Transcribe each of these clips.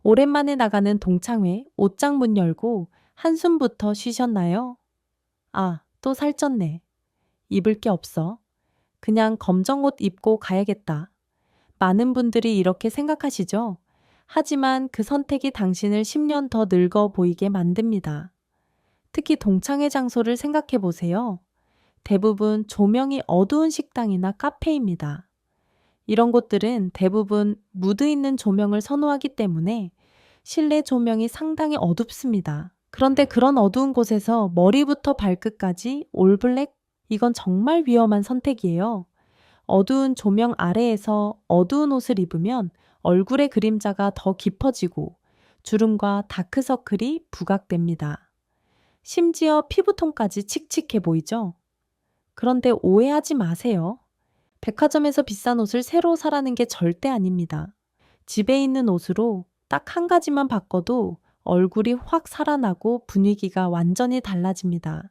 오랜만에 나가는 동창회 옷장 문 열고 한숨부터 쉬셨나요? 아, 또 살쪘네. 입을 게 없어. 그냥 검정 옷 입고 가야겠다. 많은 분들이 이렇게 생각하시죠? 하지만 그 선택이 당신을 10년 더 늙어 보이게 만듭니다. 특히 동창회 장소를 생각해 보세요. 대부분 조명이 어두운 식당이나 카페입니다. 이런 곳들은 대부분 무드 있는 조명을 선호하기 때문에 실내 조명이 상당히 어둡습니다. 그런데 그런 어두운 곳에서 머리부터 발끝까지 올블랙? 이건 정말 위험한 선택이에요. 어두운 조명 아래에서 어두운 옷을 입으면 얼굴의 그림자가 더 깊어지고 주름과 다크서클이 부각됩니다. 심지어 피부톤까지 칙칙해 보이죠? 그런데 오해하지 마세요. 백화점에서 비싼 옷을 새로 사라는 게 절대 아닙니다. 집에 있는 옷으로 딱 한 가지만 바꿔도 얼굴이 확 살아나고 분위기가 완전히 달라집니다.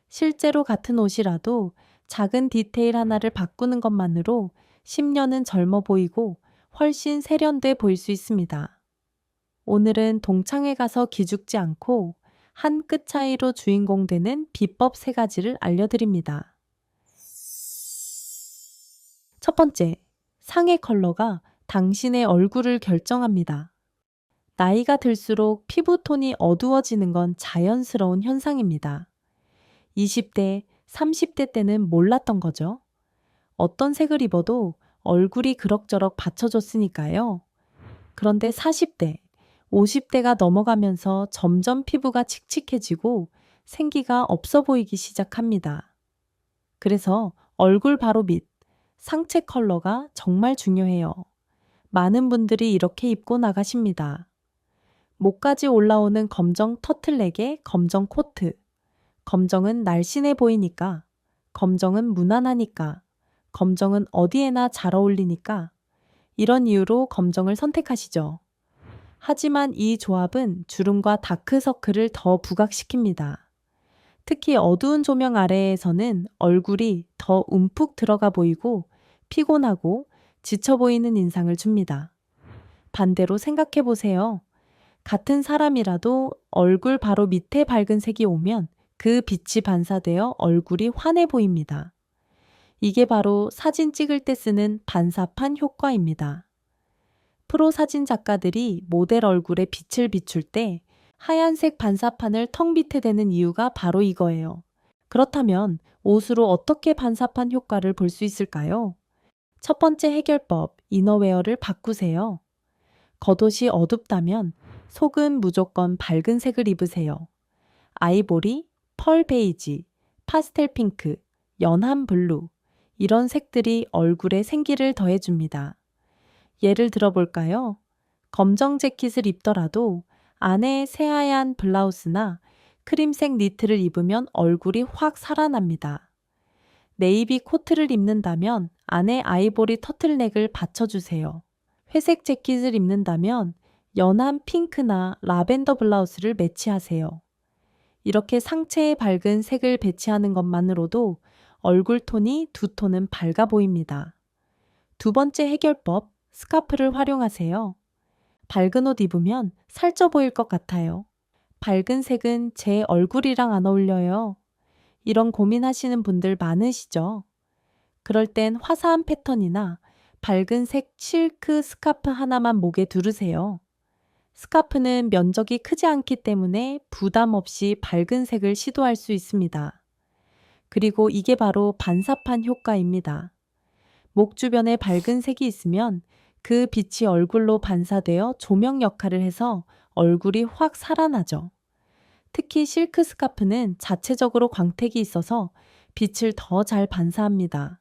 실제로 같은 옷이라도 작은 디테일 하나를 바꾸는 것만으로 10년은 젊어 보이고 훨씬 세련돼 보일 수 있습니다. 오늘은 동창회 가서 기죽지 않고 한 끗 차이로 주인공 되는 비법 3가지를 알려드립니다. 첫 번째, 상의 컬러가 당신의 얼굴을 결정합니다. 나이가 들수록 피부톤이 어두워지는 건 자연스러운 현상입니다. 20대, 30대 때는 몰랐던 거죠. 어떤 색을 입어도 얼굴이 그럭저럭 받쳐줬으니까요. 그런데 40대, 50대가 넘어가면서 점점 피부가 칙칙해지고 생기가 없어 보이기 시작합니다. 그래서 얼굴 바로 밑, 상체 컬러가 정말 중요해요. 많은 분들이 이렇게 입고 나가십니다. 목까지 올라오는 검정 터틀넥에 검정 코트. 검정은 날씬해 보이니까. 검정은 무난하니까. 검정은 어디에나 잘 어울리니까. 이런 이유로 검정을 선택하시죠. 하지만 이 조합은 주름과 다크서클을 더 부각시킵니다. 특히 어두운 조명 아래에서는 얼굴이 더 움푹 들어가 보이고 피곤하고 지쳐 보이는 인상을 줍니다. 반대로 생각해 보세요. 같은 사람이라도 얼굴 바로 밑에 밝은 색이 오면 그 빛이 반사되어 얼굴이 환해 보입니다. 이게 바로 사진 찍을 때 쓰는 반사판 효과입니다. 프로 사진 작가들이 모델 얼굴에 빛을 비출 때 하얀색 반사판을 턱 밑에 대는 이유가 바로 이거예요. 그렇다면 옷으로 어떻게 반사판 효과를 볼 수 있을까요? 첫 번째 해결법, 이너웨어를 바꾸세요. 겉옷이 어둡다면 속은 무조건 밝은 색을 입으세요. 아이보리, 펄 베이지, 파스텔 핑크, 연한 블루 이런 색들이 얼굴에 생기를 더해줍니다. 예를 들어볼까요? 검정 재킷을 입더라도 안에 새하얀 블라우스나 크림색 니트를 입으면 얼굴이 확 살아납니다. 네이비 코트를 입는다면 안에 아이보리 터틀넥을 받쳐주세요. 회색 재킷을 입는다면 연한 핑크나 라벤더 블라우스를 매치하세요. 이렇게 상체에 밝은 색을 배치하는 것만으로도 얼굴 톤이 두 톤은 밝아 보입니다. 두 번째 해결법, 스카프를 활용하세요. 밝은 옷 입으면 살쪄 보일 것 같아요. 밝은 색은 제 얼굴이랑 안 어울려요. 이런 고민하시는 분들 많으시죠? 그럴 땐 화사한 패턴이나 밝은 색 실크 스카프 하나만 목에 두르세요. 스카프는 면적이 크지 않기 때문에 부담 없이 밝은 색을 시도할 수 있습니다. 그리고 이게 바로 반사판 효과입니다. 목 주변에 밝은 색이 있으면 그 빛이 얼굴로 반사되어 조명 역할을 해서 얼굴이 확 살아나죠. 특히 실크 스카프는 자체적으로 광택이 있어서 빛을 더 잘 반사합니다.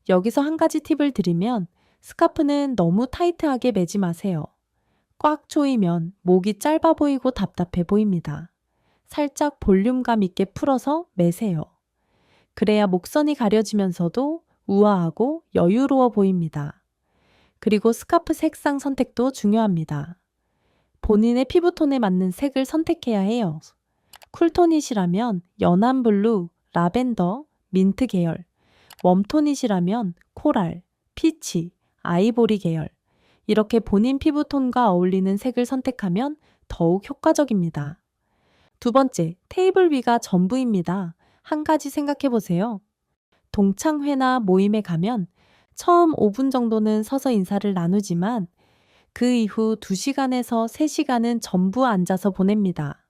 여기서 한 가지 팁을 드리면 스카프는 너무 타이트하게 매지 마세요. 꽉 조이면 목이 짧아 보이고 답답해 보입니다. 살짝 볼륨감 있게 풀어서 매세요. 그래야 목선이 가려지면서도 우아하고 여유로워 보입니다. 그리고 스카프 색상 선택도 중요합니다. 본인의 피부톤에 맞는 색을 선택해야 해요. 쿨톤이시라면 연한 블루, 라벤더, 민트 계열, 웜톤이시라면 코랄, 피치, 아이보리 계열 이렇게 본인 피부톤과 어울리는 색을 선택하면 더욱 효과적입니다. 두 번째, 테이블 위가 전부입니다. 한 가지 생각해 보세요. 동창회나 모임에 가면 처음 5분 정도는 서서 인사를 나누지만 그 이후 2시간에서 3시간은 전부 앉아서 보냅니다.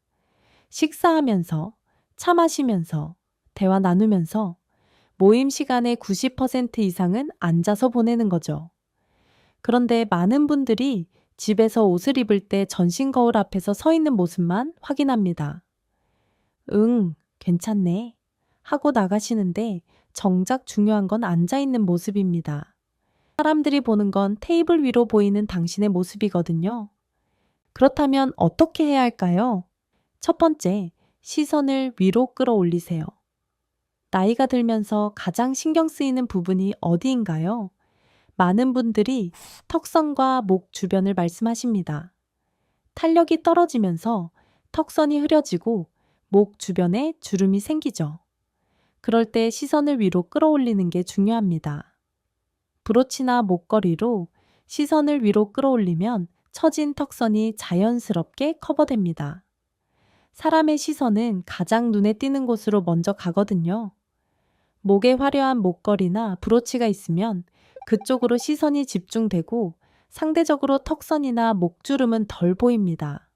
식사하면서, 차 마시면서, 대화 나누면서 모임 시간의 90% 이상은 앉아서 보내는 거죠. 그런데 많은 분들이 집에서 옷을 입을 때 전신 거울 앞에서 서 있는 모습만 확인합니다. 응, 괜찮네. 하고 나가시는데 정작 중요한 건 앉아 있는 모습입니다. 사람들이 보는 건 테이블 위로 보이는 당신의 모습이거든요. 그렇다면 어떻게 해야 할까요? 첫 번째, 시선을 위로 끌어올리세요. 나이가 들면서 가장 신경 쓰이는 부분이 어디인가요? 많은 분들이 턱선과 목 주변을 말씀하십니다. 탄력이 떨어지면서 턱선이 흐려지고 목 주변에 주름이 생기죠. 그럴 때 시선을 위로 끌어올리는 게 중요합니다. 브로치나 목걸이로 시선을 위로 끌어올리면 처진 턱선이 자연스럽게 커버됩니다. 사람의 시선은 가장 눈에 띄는 곳으로 먼저 가거든요. 목에 화려한 목걸이나 브로치가 있으면 그쪽으로 시선이 집중되고 상대적으로 턱선이나 목주름은 덜 보입니다.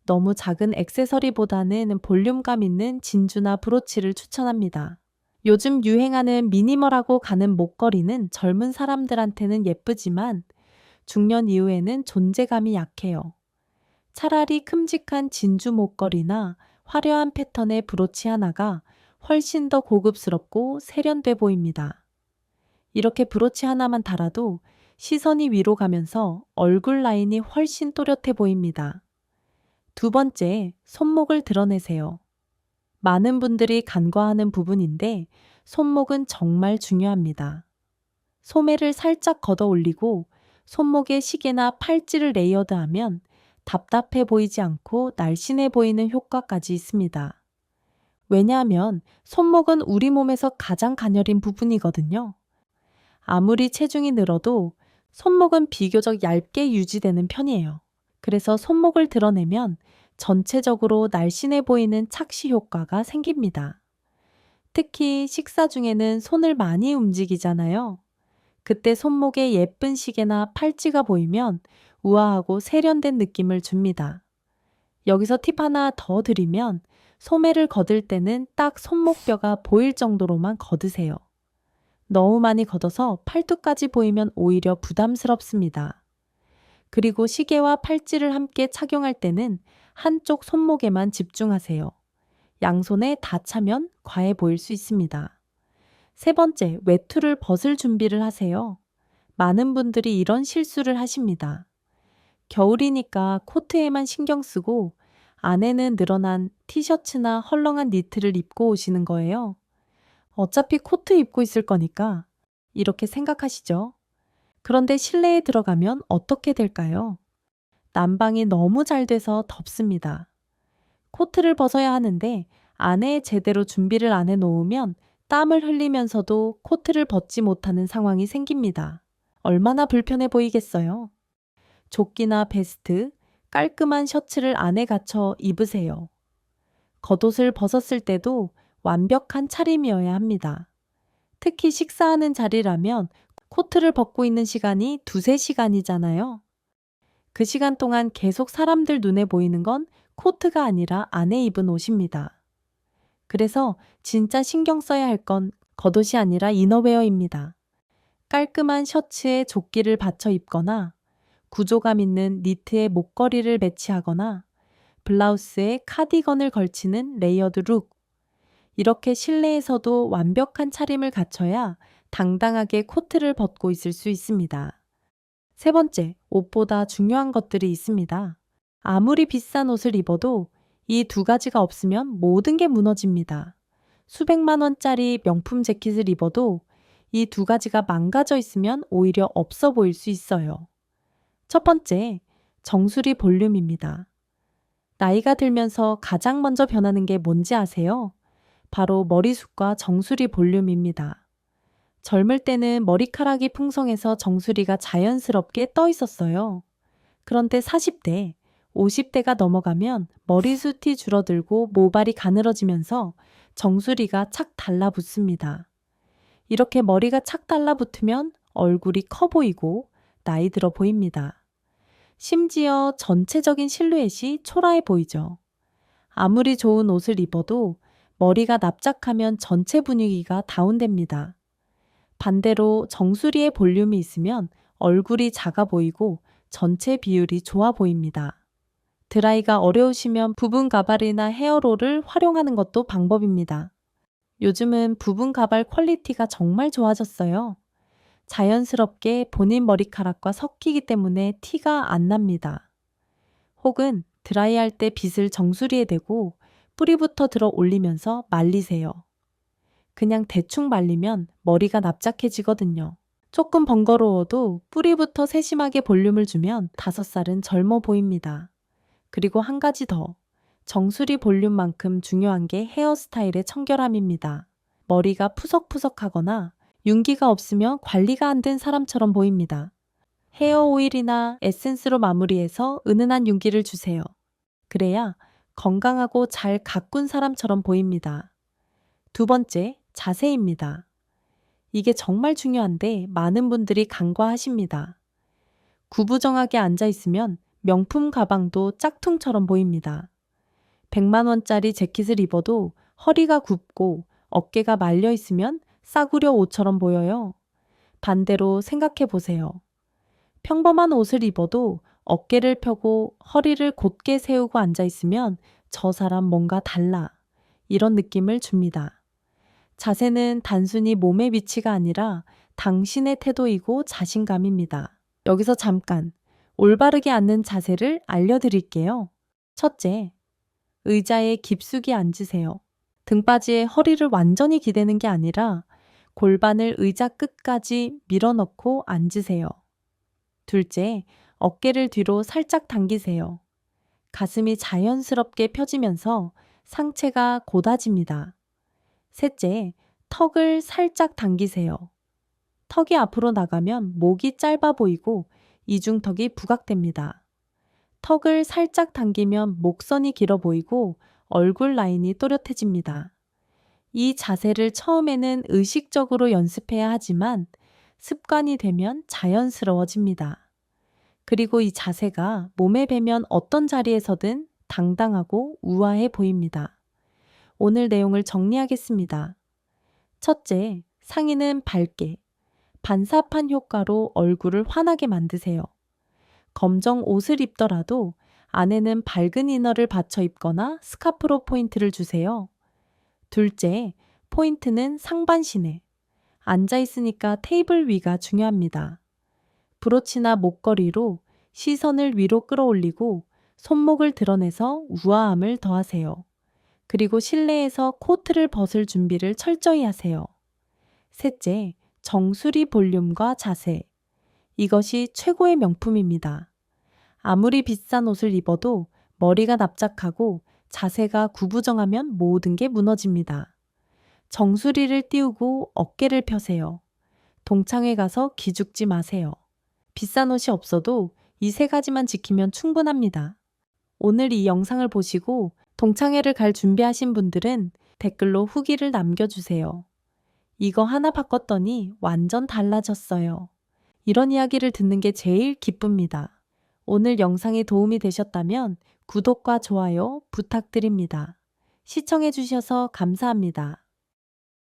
너무 작은 액세서리보다는 볼륨감 있는 진주나 브로치를 추천합니다. 요즘 유행하는 미니멀하고 가는 목걸이는 젊은 사람들한테는 예쁘지만 중년 이후에는 존재감이 약해요. 차라리 큼직한 진주 목걸이나 화려한 패턴의 브로치 하나가 훨씬 더 고급스럽고 세련돼 보입니다. 이렇게 브로치 하나만 달아도 시선이 위로 가면서 얼굴 라인이 훨씬 또렷해 보입니다. 두 번째, 손목을 드러내세요. 많은 분들이 간과하는 부분인데 손목은 정말 중요합니다. 소매를 살짝 걷어 올리고 손목에 시계나 팔찌를 레이어드하면 답답해 보이지 않고 날씬해 보이는 효과까지 있습니다. 왜냐하면 손목은 우리 몸에서 가장 가녀린 부분이거든요. 아무리 체중이 늘어도 손목은 비교적 얇게 유지되는 편이에요. 그래서 손목을 드러내면 전체적으로 날씬해 보이는 착시 효과가 생깁니다. 특히 식사 중에는 손을 많이 움직이잖아요. 그때 손목에 예쁜 시계나 팔찌가 보이면 우아하고 세련된 느낌을 줍니다. 여기서 팁 하나 더 드리면 소매를 걷을 때는 딱 손목뼈가 보일 정도로만 걷으세요. 너무 많이 걷어서 팔뚝까지 보이면 오히려 부담스럽습니다. 그리고 시계와 팔찌를 함께 착용할 때는 한쪽 손목에만 집중하세요. 양손에 다 차면 과해 보일 수 있습니다. 세 번째, 외투를 벗을 준비를 하세요. 많은 분들이 이런 실수를 하십니다. 겨울이니까 코트에만 신경 쓰고 안에는 늘어난 티셔츠나 헐렁한 니트를 입고 오시는 거예요. 어차피 코트 입고 있을 거니까 이렇게 생각하시죠. 그런데 실내에 들어가면 어떻게 될까요? 난방이 너무 잘 돼서 덥습니다. 코트를 벗어야 하는데 안에 제대로 준비를 안 해놓으면 땀을 흘리면서도 코트를 벗지 못하는 상황이 생깁니다. 얼마나 불편해 보이겠어요? 조끼나 베스트, 깔끔한 셔츠를 안에 갖춰 입으세요. 겉옷을 벗었을 때도 완벽한 차림이어야 합니다. 특히 식사하는 자리라면 코트를 벗고 있는 시간이 2~3시간이잖아요. 그 시간 동안 계속 사람들 눈에 보이는 건 코트가 아니라 안에 입은 옷입니다. 그래서 진짜 신경 써야 할 건 겉옷이 아니라 이너웨어입니다. 깔끔한 셔츠에 조끼를 받쳐 입거나 구조감 있는 니트에 목걸이를 매치하거나 블라우스에 카디건을 걸치는 레이어드 룩. 이렇게 실내에서도 완벽한 차림을 갖춰야 당당하게 코트를 벗고 있을 수 있습니다. 세 번째, 옷보다 중요한 것들이 있습니다. 아무리 비싼 옷을 입어도 이 두 가지가 없으면 모든 게 무너집니다. 수백만 원짜리 명품 재킷을 입어도 이 두 가지가 망가져 있으면 오히려 없어 보일 수 있어요. 첫 번째, 정수리 볼륨입니다. 나이가 들면서 가장 먼저 변하는 게 뭔지 아세요? 바로 머리숱과 정수리 볼륨입니다. 젊을 때는 머리카락이 풍성해서 정수리가 자연스럽게 떠 있었어요. 그런데 40대, 50대가 넘어가면 머리숱이 줄어들고 모발이 가늘어지면서 정수리가 착 달라붙습니다. 이렇게 머리가 착 달라붙으면 얼굴이 커 보이고 나이 들어 보입니다. 심지어 전체적인 실루엣이 초라해 보이죠. 아무리 좋은 옷을 입어도 머리가 납작하면 전체 분위기가 다운됩니다. 반대로 정수리에 볼륨이 있으면 얼굴이 작아 보이고 전체 비율이 좋아 보입니다. 드라이가 어려우시면 부분 가발이나 헤어롤을 활용하는 것도 방법입니다. 요즘은 부분 가발 퀄리티가 정말 좋아졌어요. 자연스럽게 본인 머리카락과 섞이기 때문에 티가 안 납니다. 혹은 드라이할 때 빗을 정수리에 대고 뿌리부터 들어 올리면서 말리세요. 그냥 대충 말리면 머리가 납작해지거든요. 조금 번거로워도 뿌리부터 세심하게 볼륨을 주면 5살은 젊어 보입니다. 그리고 한 가지 더. 정수리 볼륨만큼 중요한 게 헤어스타일의 청결함입니다. 머리가 푸석푸석하거나 윤기가 없으면 관리가 안 된 사람처럼 보입니다. 헤어 오일이나 에센스로 마무리해서 은은한 윤기를 주세요. 그래야 건강하고 잘 가꾼 사람처럼 보입니다. 두 번째, 자세입니다. 이게 정말 중요한데 많은 분들이 간과하십니다. 구부정하게 앉아 있으면 명품 가방도 짝퉁처럼 보입니다. 100만 원짜리 재킷을 입어도 허리가 굽고 어깨가 말려 있으면 싸구려 옷처럼 보여요. 반대로 생각해 보세요. 평범한 옷을 입어도 어깨를 펴고 허리를 곧게 세우고 앉아 있으면 저 사람 뭔가 달라. 이런 느낌을 줍니다. 자세는 단순히 몸의 위치가 아니라 당신의 태도이고 자신감입니다. 여기서 잠깐 올바르게 앉는 자세를 알려드릴게요. 첫째, 의자에 깊숙이 앉으세요. 등받이에 허리를 완전히 기대는 게 아니라 골반을 의자 끝까지 밀어넣고 앉으세요. 둘째, 어깨를 뒤로 살짝 당기세요. 가슴이 자연스럽게 펴지면서 상체가 곧아집니다. 셋째, 턱을 살짝 당기세요. 턱이 앞으로 나가면 목이 짧아 보이고 이중턱이 부각됩니다. 턱을 살짝 당기면 목선이 길어 보이고 얼굴 라인이 또렷해집니다. 이 자세를 처음에는 의식적으로 연습해야 하지만 습관이 되면 자연스러워집니다. 그리고 이 자세가 몸에 배면 어떤 자리에서든 당당하고 우아해 보입니다. 오늘 내용을 정리하겠습니다. 첫째, 상의는 밝게, 반사판 효과로 얼굴을 환하게 만드세요. 검정 옷을 입더라도 안에는 밝은 이너를 받쳐 입거나 스카프로 포인트를 주세요. 둘째, 포인트는 상반신에. 앉아 있으니까 테이블 위가 중요합니다. 브로치나 목걸이로 시선을 위로 끌어올리고 손목을 드러내서 우아함을 더하세요. 그리고 실내에서 코트를 벗을 준비를 철저히 하세요. 셋째, 정수리 볼륨과 자세. 이것이 최고의 명품입니다. 아무리 비싼 옷을 입어도 머리가 납작하고 자세가 구부정하면 모든 게 무너집니다. 정수리를 띄우고 어깨를 펴세요. 동창회 가서 기죽지 마세요. 비싼 옷이 없어도 이 3가지만 지키면 충분합니다. 오늘 이 영상을 보시고 동창회를 갈 준비하신 분들은 댓글로 후기를 남겨주세요. 이거 하나 바꿨더니 완전 달라졌어요. 이런 이야기를 듣는 게 제일 기쁩니다. 오늘 영상이 도움이 되셨다면 구독과 좋아요 부탁드립니다. 시청해주셔서 감사합니다.